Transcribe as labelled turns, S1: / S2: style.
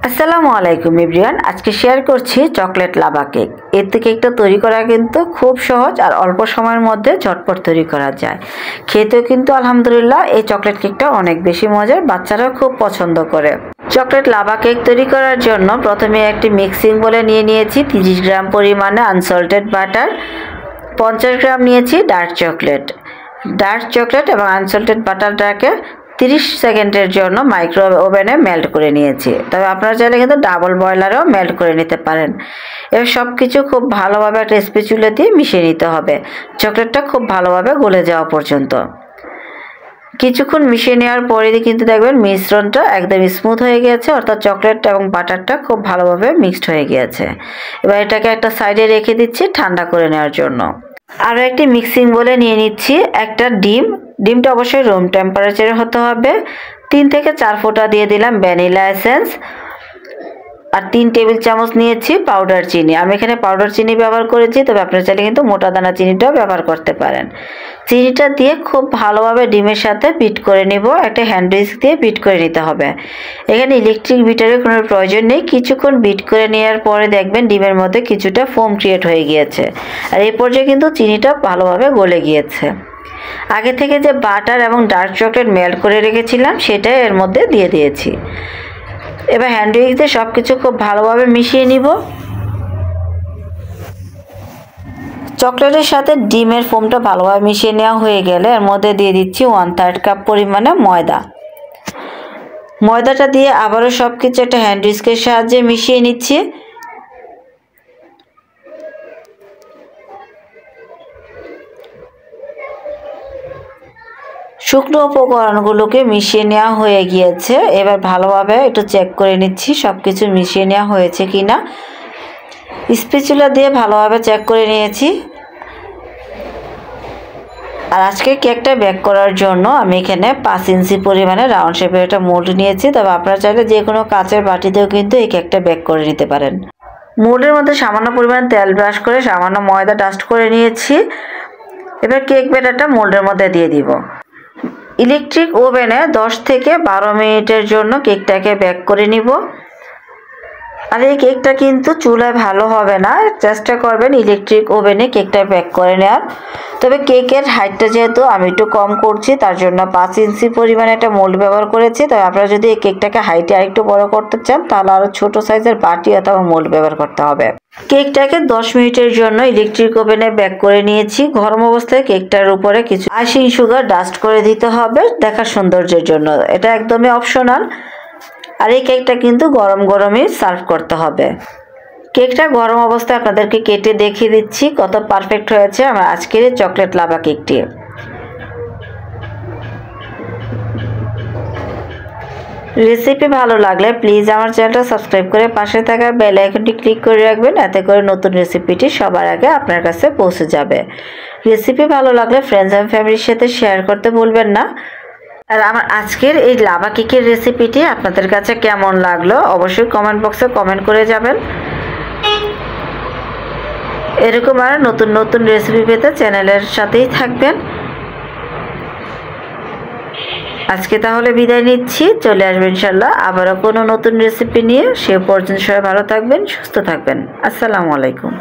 S1: আসসালামু আলাইকুম এভরিওয়ান। আজকে শেয়ার করছি চকলেট লাভা কেক। এর কেকটা তৈরি করা কিন্তু খুব সহজ আর অল্প সময়ের মধ্যে ঝটপট তৈরি করা যায়। খেতেও কিন্তু আলহামদুলিল্লাহ এই চকলেট কেকটা অনেক বেশি মজার, বাচ্চারাও খুব পছন্দ করে। চকলেট লাভা কেক তৈরি করার জন্য প্রথমে একটি মিক্সিং বলে নিয়ে নিয়েছি 30 গ্রাম পরিমাণে আনসল্টেড বাটার, 50 গ্রাম নিয়েছি ডার্ক চকলেট এবং আনসল্টেড বাটারটাকে 30 সেকেন্ডের জন্য মাইক্রো ওভেনে মেল্ট করে নিয়েছি। তবে আপনারা চাইলে কিন্তু ডাবল বয়লারেও মেল্ট করে নিতে পারেন। এবার সব কিছু খুব ভালোভাবে একটা স্প্যাচুলা দিয়ে মিশিয়ে নিতে হবে, চকলেটটা খুব ভালোভাবে গলে যাওয়া পর্যন্ত। কিছুক্ষণ মিশিয়ে নেওয়ার পরে কিন্তু দেখবেন মিশ্রণটা একদম স্মুথ হয়ে গিয়েছে, অর্থাৎ চকলেট এবং বাটারটা খুব ভালোভাবে মিক্সড হয়ে গিয়েছে। এবার এটাকে একটা সাইডে রেখে দিচ্ছি ঠান্ডা করে নেওয়ার জন্য। আরও একটি মিক্সিং বলে নিয়ে নিচ্ছি একটা ডিমটা অবশ্যই রুম টেম্পারেচারে হতে হবে। 3 থেকে 4 ফোঁটা দিয়ে দিলাম ভ্যানিলা এসেন্স, আর 3 টেবিল চামচ নিয়েছি পাউডার চিনি। আমি এখানে পাউডার চিনি ব্যবহার করেছি, তবে আপনারা চাইলে কিন্তু মোটা দানা চিনিটাও ব্যবহার করতে পারেন। চিনিটা দিয়ে খুব ভালোভাবে ডিমের সাথে বিট করে নিব, একটা হ্যান্ড হুইস্ক দিয়ে বিট করে নিতে হবে। এখানে ইলেকট্রিক বিটারের কোনো প্রয়োজন নেই। কিছুক্ষণ বিট করে নেওয়ার পরে দেখবেন ডিমের মধ্যে কিছুটা ফোম ক্রিয়েট হয়ে গিয়েছে, আর এই পর্যায়ে কিন্তু চিনিটা ভালোভাবে গলে গিয়েছে। আগে থেকে যে বাটার এবং ডার্ক চকলেট মেল্ট করে রেখেছিলাম সেটাই এর মধ্যে দিয়ে দিয়েছি। এবার হ্যান্ড হুইস্ক দিয়ে সব কিছু খুব ভালোভাবে মিশিয়ে নিব। চকলেটের সাথে ডিমের ফোমটা ভালোভাবে মিশিয়ে নেওয়া হয়ে গেলে এর মধ্যে দিয়ে দিচ্ছি 1/3 কাপ পরিমাণে ময়দাটা দিয়ে আবারও সব কিছু একটা হ্যান্ড হুইস্কের সাহায্যে মিশিয়ে নিচ্ছি। শুকনো উপকরণগুলোকে মিশিয়ে নেওয়া হয়ে গিয়েছে। এবার ভালোভাবে একটু চেক করে নিচ্ছি সব কিছু মিশিয়ে নেওয়া হয়েছে কিনা। স্প্যাচুলা দিয়ে ভালোভাবে চেক করে নিয়েছি। আর আজকে কেকটা বেক করার জন্য আমি এখানে 5 ইঞ্চি পরিমাণে রাউন্ড শেপের একটা মোল্ড নিয়েছি, তবে আপনারা চাইলে যে কোনো কাচের বাটিতেও কিন্তু এই কেকটা বেক করে নিতে পারেন। মোল্ডের মধ্যে সামান্য পরিমাণে তেল ব্রাশ করে সামান্য ময়দা ডাস্ট করে নিয়েছি। এবার কেক ব্যাটারটা মোল্ডের মধ্যে দিয়ে দিব। ইলেকট্রিক ওভেনে 10 থেকে 12 মিনিটের জন্য কেকটাকে বেক করে নিব। আর এই কেকটা কিন্তু চুলায় ভালো হবে না, চেষ্টা করবেন ইলেকট্রিক ওভেনে কেকটা বেক করে নেওয়ার। তবে কেকের হাইটটা যেহেতু আমি একটু কম করছি, তার জন্য 5 ইঞ্চি পরিমাণে একটা মোল্ড ব্যবহার করেছি। তবে আপনারা যদি এই কেকটাকে হাইটে আরেকটু বড় করতে চান তাহলে আরও ছোট সাইজের বাটি অথবা মোল্ড ব্যবহার করতে হবে। কেকটাকে 10 মিনিটের জন্য ইলেকট্রিক ওভেনে বেক করে নিয়েছি। গরম অবস্থায় কেকটার উপরে কিছু আইসিং সুগার ডাস্ট করে দিতে হবে দেখার সৌন্দর্যের জন্য, এটা একদমই অপশনাল। আর এই কেকটা কিন্তু গরম গরমই সার্ভ করতে হবে। কেকটা গরম অবস্থায় আপনাদেরকে কেটে দেখিয়ে দিচ্ছি কত পারফেক্ট হয়েছে আমার আজকের এই চকলেট লাভা কেকটি। রেসিপি ভালো লাগলে প্লিজ আমার চ্যানেলটা সাবস্ক্রাইব করে পাশে থাকা বেল আইকনটি ক্লিক করে রাখবেন, এতে করে নতুন রেসিপিটি সবার আগে আপনার কাছে পৌঁছে যাবে। রেসিপি ভালো লাগলে ফ্রেন্ডস অ্যান্ড ফ্যামিলির সাথে শেয়ার করতে ভুলবেন না। আর আমার আজকের এই লাভা কেকের রেসিপিটি আপনাদের কাছে কেমন লাগলো অবশ্যই কমেন্ট বক্সে কমেন্ট করে যাবেন। এরকম আর নতুন নতুন রেসিপি পেতে চ্যানেলের সাথেই থাকবেন। আজকে তাহলে বিদায় নিচ্ছি, চলে আসবেন ইনশাল্লাহ আবারও কোনো নতুন রেসিপি নিয়ে। সে পর্যন্ত সবাই ভালো থাকবেন, সুস্থ থাকবেন। আসসালামু আলাইকুম।